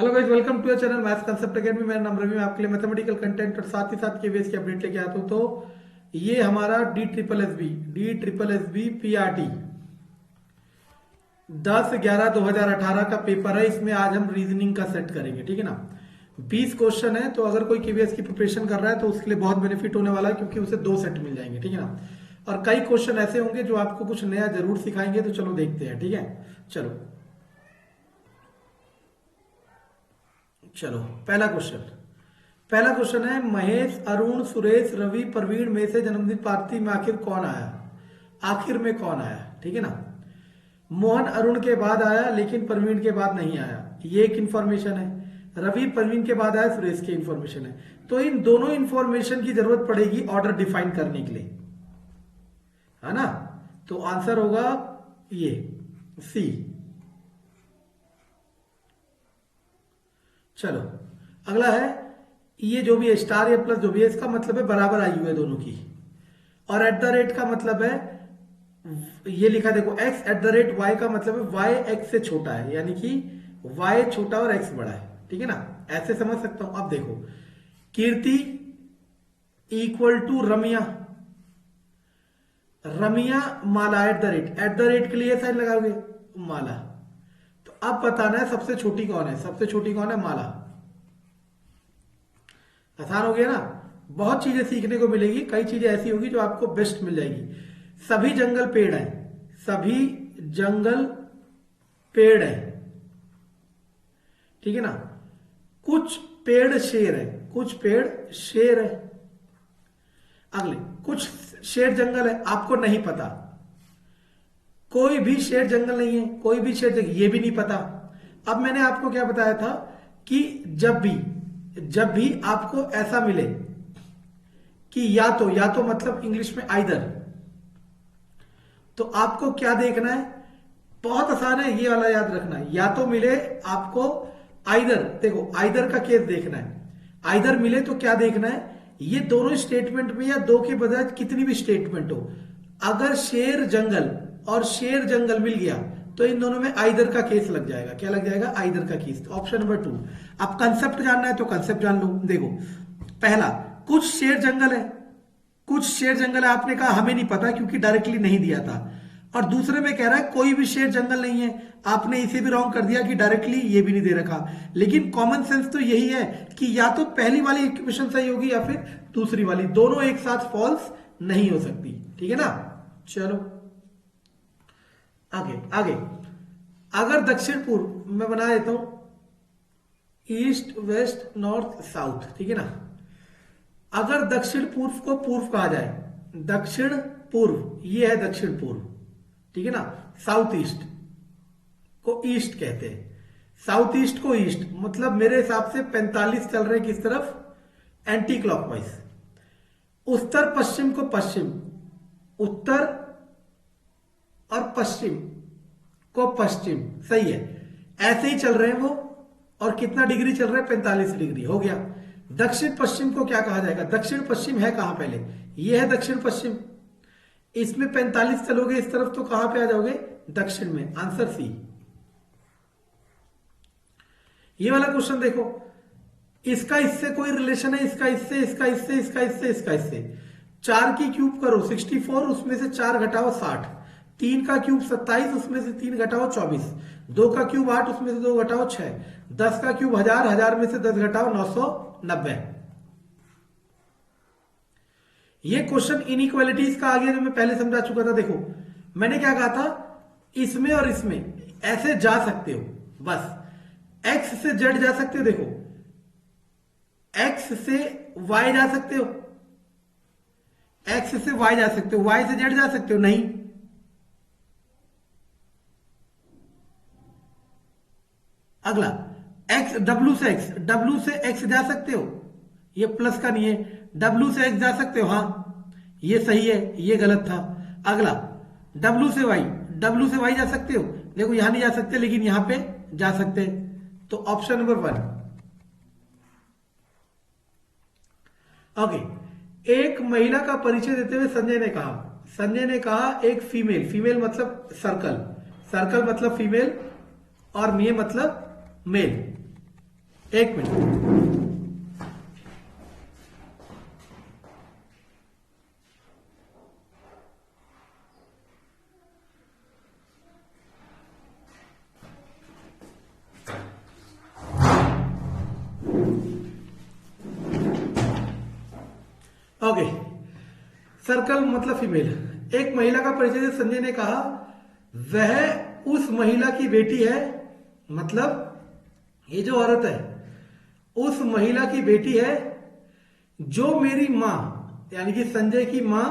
Hello guys, welcome to channel maths concept academy. मेरा नाम रवि, मैं आपके लिए मैथमेटिकल कंटेंट और साथ ही साथ केवीएस की अपडेट लेके आता हूं। तो ये हमारा D triple S B PRT 10/11/2018 का पेपर है। इसमें आज हम रीजनिंग का सेट करेंगे, ठीक है ना। 20 क्वेश्चन है, तो अगर कोई केवीएस की प्रिपरेशन कर रहा है तो उसके लिए बहुत बेनिफिट होने वाला है, क्योंकि उसे 2 सेट मिल जाएंगे, ठीक है ना। और कई क्वेश्चन ऐसे होंगे जो आपको कुछ नया जरूर सिखाएंगे। तो चलो देखते हैं, ठीक है। चलो चलो पहला क्वेश्चन है, महेश, अरुण, सुरेश, रवि, प्रवीण में से जन्मदिन पार्टी में आखिर कौन आया। आखिर में कौन आया, ठीक है ना। मोहन अरुण के बाद आया लेकिन प्रवीण के बाद नहीं आया, ये एक इंफॉर्मेशन है। रवि प्रवीण के बाद आया, सुरेश की इंफॉर्मेशन है। तो इन दोनों इंफॉर्मेशन की जरूरत पड़ेगी ऑर्डर डिफाइन करने के लिए, है ना। तो आंसर होगा ये सी। चलो अगला है, ये जो भी है स्टार या प्लस जो भी है, इसका मतलब है बराबर आयु है दोनों की। और एट द रेट का मतलब है, ये लिखा देखो, x at the rate y का मतलब है वाई एक्स से छोटा है, यानी कि वाई छोटा और एक्स बड़ा है, ठीक है ना। ऐसे समझ सकता हूं। अब देखो, कीर्ति इक्वल टू रमिया, रमिया माला एट द रेट के लिए साइन लगाओगे माला। तो अब बताना है सबसे छोटी कौन है। सबसे छोटी कौन है, माला। आसान हो गया ना। बहुत चीजें सीखने को मिलेगी, कई चीजें ऐसी होगी जो आपको बेस्ट मिल जाएगी। सभी जंगल पेड़ है, सभी जंगल पेड़ है, ठीक है ना। कुछ पेड़ शेर है, कुछ पेड़ शेर है। अगले, कुछ शेर जंगल है, आपको नहीं पता। कोई भी शेर जंगल नहीं है, कोई भी शेर जंगल, ये भी नहीं पता। अब मैंने आपको क्या बताया था कि जब भी आपको ऐसा मिले कि या तो मतलब इंग्लिश में आइदर, तो आपको क्या देखना है। बहुत आसान है, ये वाला याद रखना है। या तो मिले आपको आइदर, देखो आइदर का केस देखना है। आइदर मिले तो क्या देखना है, ये दोनों स्टेटमेंट में या दो के बजाय कितनी भी स्टेटमेंट हो, अगर शेर जंगल और शेर जंगल मिल गया तो इन दोनों में आइदर का केस लग जाएगा। क्या लग जाएगा, आइदर का केस। Option number 2। अब कंसेप्ट जानना है तो कंसेप्ट जान लो। देखो, पहला, कुछ शेर जंगल है, कुछ शेर जंगल है, आपने कहा हमें नहीं पता क्योंकि डायरेक्टली नहीं दिया था। और दूसरे में कह रहा है कोई भी शेर जंगल नहीं है, आपने इसे भी रॉन्ग कर दिया कि डायरेक्टली ये भी नहीं दे रखा। लेकिन कॉमन सेंस तो यही है कि या तो पहली वाली इक्वेशन सही होगी या फिर दूसरी वाली, दोनों एक साथ फॉल्स नहीं हो सकती, ठीक है ना। चलो आगे आगे। अगर दक्षिण पूर्व मैं बना देता हूं, ईस्ट वेस्ट नॉर्थ साउथ, ठीक है ना। अगर दक्षिण पूर्व को पूर्व कहा जाए, दक्षिण पूर्व ये है दक्षिण पूर्व, ठीक है ना। साउथ ईस्ट को ईस्ट कहते हैं, साउथ ईस्ट को ईस्ट, मतलब मेरे हिसाब से 45 चल रहे हैं किस तरफ, एंटी क्लॉकवाइज। उत्तर पश्चिम को पश्चिम, उत्तर और पश्चिम को पश्चिम, सही है। ऐसे ही चल रहे हैं वो। और कितना डिग्री चल रहा है, 45 डिग्री हो गया। दक्षिण पश्चिम को क्या कहा जाएगा, दक्षिण पश्चिम है कहां, पहले ये है दक्षिण पश्चिम, इसमें 45 चलोगे इस तरफ तो कहां पे आ जाओगे, दक्षिण में। Answer C. ये वाला क्वेश्चन देखो, इसका इससे कोई रिलेशन है, इसका इससे, इसका इससे, इसका इससे, इसका इससे। 4 की क्यूब करो 64, उसमें से 4 घटाओ 60। 3 का क्यूब 27, उसमें से 3 घटाओ 24। 2 का क्यूब 8, उसमें से 2 घटाओ 6। 10 का क्यूब 1000, 1000 में से 10 घटाओ 990। ये क्वेश्चन इनइक्वालिटीज का आ गया, जो मैं पहले समझा चुका था। देखो मैंने क्या कहा था, इसमें और इसमें ऐसे जा सकते हो, बस एक्स से जेड जा सकते हो, देखो एक्स से वाई जा सकते हो, एक्स से वाई जा सकते हो, वाई से जेड जा सकते हो, नहीं। अगला, एक्स डब्ल्यू से एक्स, डब्ल्यू से एक्स जा सकते हो, ये प्लस का नहीं है। डब्ल्यू से एक्स जा सकते हो, हाँ ये सही है, ये गलत था। अगला, डब्ल्यू से वाई, डब्ल्यू से वाई जा सकते हो, देखो यहां नहीं जा सकते लेकिन यहां पे जा सकते हैं। तो ऑप्शन नंबर 1। ओके, एक महिला का परिचय देते हुए संजय ने कहा एक फीमेल, फीमेल मतलब सर्कल, सर्कल मतलब फीमेल, और ये मतलब मेल। एक मिनट। ओके, सर्कल मतलब फीमेल। एक महिला का परिचय देते संजय ने कहा वह उस महिला की बेटी है, मतलब ये जो औरत है उस महिला की बेटी है जो मेरी मां यानी कि संजय की मां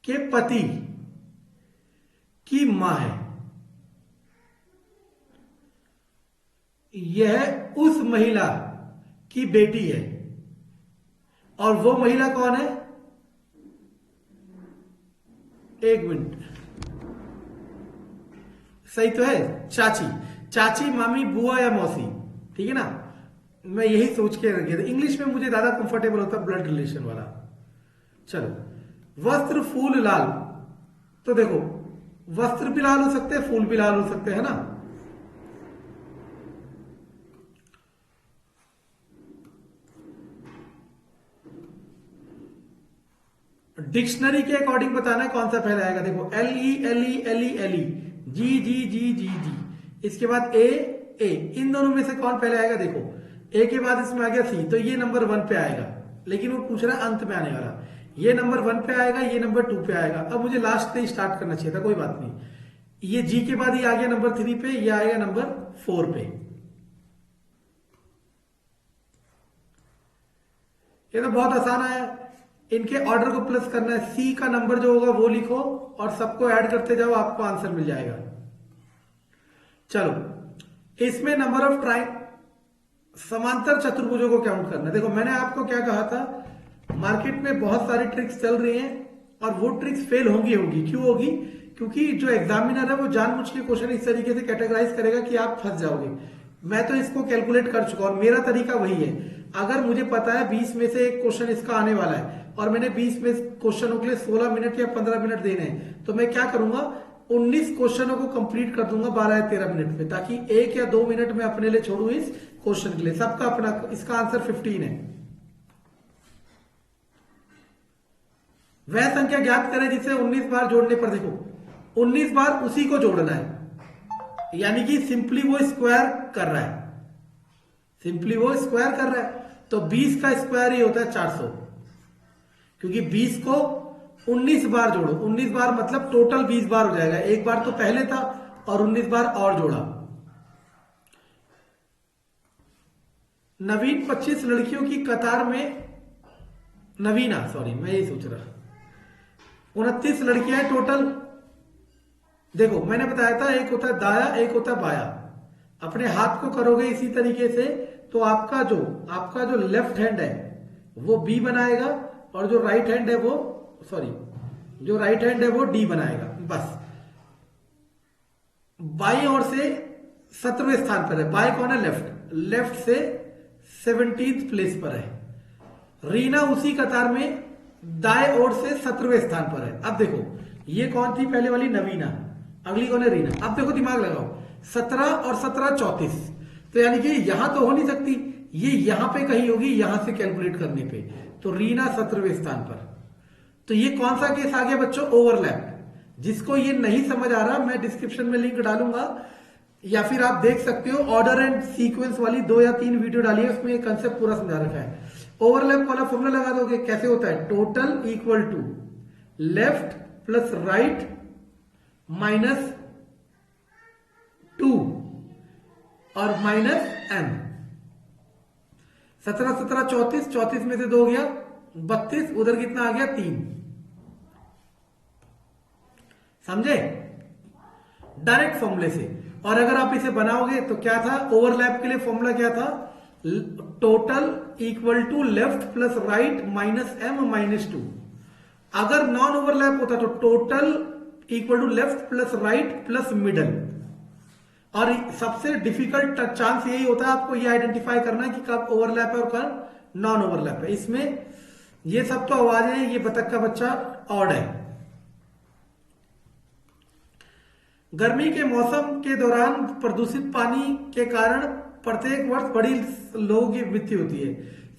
के पति की मां है। यह उस महिला की बेटी है और वो महिला कौन है? एक मिनट, सही तो है, चाची। चाची, मामी, बुआ या मौसी, ठीक है ना। मैं यही सोच के रख गया था, इंग्लिश में मुझे ज्यादा कंफर्टेबल होता ब्लड रिलेशन वाला। चलो, वस्त्र फूल लाल, तो देखो वस्त्र भी लाल हो सकते हैं, फूल भी लाल हो सकते हैं ना। डिक्शनरी के अकॉर्डिंग बताना है कौन सा पहले आएगा। देखो एल ई, जी जी जी जी जी, इसके बाद ए, इन दोनों में से कौन पहले आएगा? देखो ए के बाद इसमें आ गया सी, तो ये नंबर 1 पे आएगा, लेकिन वो पूछ रहा है अंत में आने वाला। ये नंबर 1 पे आएगा, ये नंबर 2 पे आएगा। अब मुझे लास्ट से स्टार्ट करना चाहिए था, कोई बात नहीं। ये जी के बाद ये आ गया नंबर 3 पे, ये आएगा नंबर 4 पे। ये तो बहुत आसान है, इनके ऑर्डर को प्लस करना है। सी का नंबर जो होगा वो लिखो और सबको ऐड करते जाओ, आपको आंसर मिल जाएगा। चलो, इसमें नंबर ऑफ समांतर चतुर्भुजों को काउंट करना है। देखो मैंने आपको क्या कहा था, मार्केट में बहुत सारी ट्रिक्स चल रही हैं और वो ट्रिक्स फेल होंगी। क्यों होगी? क्योंकि जो एग्जामिनर है वो जानबूझ के क्वेश्चन इस तरीके से कैटेगराइज करेगा कि आप फंस जाओगे। मैं तो इसको कैलकुलेट कर चुका और मेरा तरीका वही है। अगर मुझे पता है 20 में से एक क्वेश्चन इसका आने वाला है और मैंने 20 में क्वेश्चनों के लिए 16 मिनट या 15 मिनट देने हैं, तो मैं क्या करूंगा, 19 क्वेश्चनों को कंप्लीट कर दूंगा 12 या 13 मिनट में, ताकि 1 या 2 मिनट में अपने लिए छोड़ू इस क्वेश्चन के लिए। सबका अपना, इसका आंसर 15 है। वह संख्या ज्ञात करें जिसे 19 बार जोड़ने पर, देखो 19 बार उसी को जोड़ना है, यानी कि सिंपली वो स्क्वायर कर रहा है, सिंपली वो स्क्वायर कर रहा है। तो 20 का स्क्वायर ही होता है 400, क्योंकि 20 को 19 बार जोड़ो, 19 बार मतलब टोटल 20 बार हो जाएगा। एक बार तो पहले था और 19 बार और जोड़ा। नवीन 25 लड़कियों की कतार में, नवीना सॉरी मैं यही सोच रहा, 29 लड़कियां हैं टोटल। देखो मैंने बताया था एक होता है दाया, एक होता है बाया। अपने हाथ को करोगे इसी तरीके से तो आपका जो लेफ्ट हैंड है वो बी बनाएगा और जो राइट हैंड है वो जो राइट हैंड है वो डी बनाएगा। बस बाई ओर से 17वें स्थान पर है। बाई कौन है? लेफ्ट से 17th प्लेस पर है। रीना उसी कतार में दाएं ओर से 17वें स्थान पर है। अब देखो ये कौन थी पहले वाली? नवीना। अगली कौन है? रीना। अब देखो दिमाग लगाओ, 17 और 17 34, तो यानी कि यहां तो हो नहीं सकती, ये यहां पे कहीं होगी, यहां से कैलकुलेट करने पे। तो रीना 17वें स्थान पर। तो ये कौन सा केस आ गया बच्चों? ओवरलैप। जिसको ये नहीं समझ आ रहा मैं डिस्क्रिप्शन में लिंक डालूंगा या फिर आप देख सकते हो, ऑर्डर एंड सीक्वेंस वाली 2 या 3 वीडियो डाली है, उसमें ये कंसेप्ट पूरा समझा रखा है। ओवरलैप वाला फॉर्मूला लगा दोगे, कैसे होता है? Total equal to left plus right minus 2 और माइनस m। 17 17 34, 34 में से 2 गया 32, उधर कितना आ गया? 3। समझे? डायरेक्ट फॉर्मूले से। और अगर आप इसे बनाओगे तो क्या था? ओवरलैप के लिए फॉर्मूला क्या था? Total equal to left plus right minus m minus 2। अगर नॉन ओवरलैप होता तो total equal to left plus right plus middle. और सबसे डिफिकल्ट चांस यही होता है आपको ये आइडेंटिफाई करना कि कब ओवरलैप है और कब नॉन ओवरलैप है। इसमें ये सब तो आवाजें, ये बतख का बच्चा ऑड है। गर्मी के मौसम के दौरान प्रदूषित पानी के कारण प्रत्येक वर्ष बड़ी लोगों की मृत्यु होती है।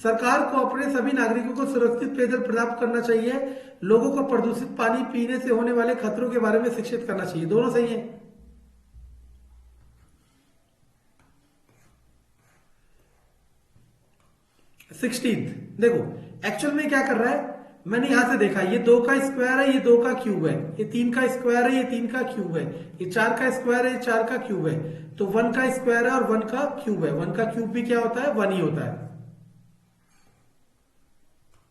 सरकार को अपने सभी नागरिकों को सुरक्षित पेयजल प्राप्त करना चाहिए। लोगों को प्रदूषित पानी पीने से होने वाले खतरों के बारे में शिक्षित करना चाहिए। दोनों सही है। 16th देखो एक्चुअल में क्या कर रहा है, मैंने यहां से देखा ये 2 का स्क्वायर है, ये 2 का क्यूब है, ये 3 का स्क्वायर है, ये 3 का क्यूब है, ये 4 का स्क्वायर है, ये 4 का क्यूब है। तो 1 का स्क्वायर है और 1 का क्यूब है। 1 का क्यूब भी क्या होता है, 1 ही होता है।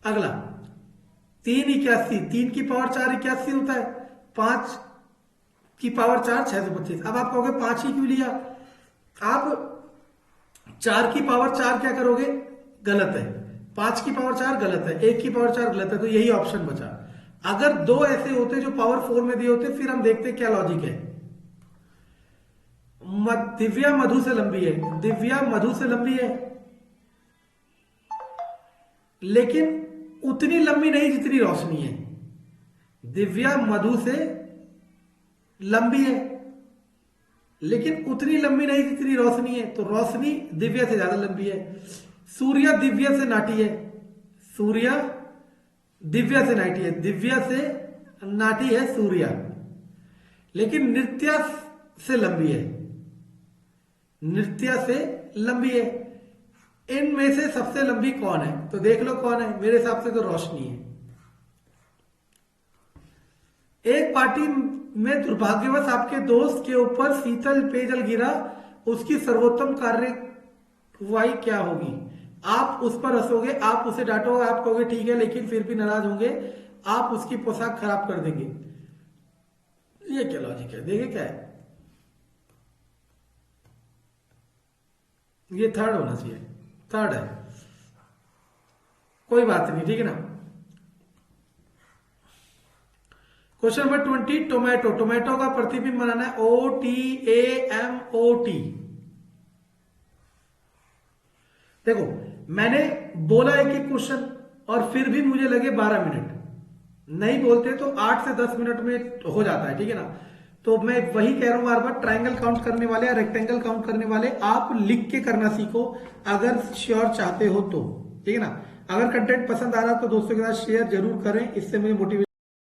अगला 3 81, 3 की पावर 4 81 होता है। 5 की पावर 4 625। अब आप कहोगे 5 ही क्यों लिया, आप 4 की पावर 4 क्या करोगे, गलत है। 5 की पावर 4 गलत है, 1 की पावर 4 गलत है, तो यही ऑप्शन बचा। अगर 2 ऐसे होते जो पावर 4 में दिए होते, फिर हम देखते क्या लॉजिक है। दिव्या मधु से लंबी है, दिव्या मधु से लंबी है, लेकिन उतनी लंबी नहीं जितनी रोशनी है। दिव्या मधु से लंबी है लेकिन उतनी लंबी नहीं जितनी रोशनी है, तो रोशनी दिव्या से ज्यादा लंबी है। सूर्य दिव्या से नाटी है, सूर्य दिव्या से नाटी है, दिव्या से नाटी है सूर्य, लेकिन नृत्या से लंबी है, नृत्या से लंबी है। इनमें से सबसे लंबी कौन है, तो देख लो कौन है। मेरे हिसाब से तो रोशनी है। एक पार्टी में दुर्भाग्यवश आपके दोस्त के ऊपर शीतल पेयजल गिरा, उसकी सर्वोत्तम कार्यवाही क्या होगी। आप उस पर हंसोगे, आप उसे डांटोगे, आप कहोगे ठीक है, लेकिन फिर भी नाराज होंगे, आप उसकी पोशाक खराब कर देंगे। ये क्या लॉजिक है, देखिए क्या है। ये थर्ड होना चाहिए, थर्ड है, कोई बात नहीं, ठीक है ना। क्वेश्चन नंबर 20, टोमेटो, टोमेटो का प्रतिबिंब बनाना है, OTAMOT। देखो मैंने बोला एक एक क्वेश्चन और फिर भी मुझे लगे 12 मिनट, नहीं बोलते तो 8 से 10 मिनट में हो जाता है, ठीक है ना। तो मैं वही कह रहा हूं बार बार, ट्रायंगल काउंट करने वाले या रेक्टेंगल काउंट करने वाले आप लिख के करना सीखो अगर श्योर चाहते हो तो, ठीक है ना। अगर कंटेंट पसंद आ रहा तो दोस्तों के साथ शेयर जरूर करें, इससे मुझे मोटिवेशन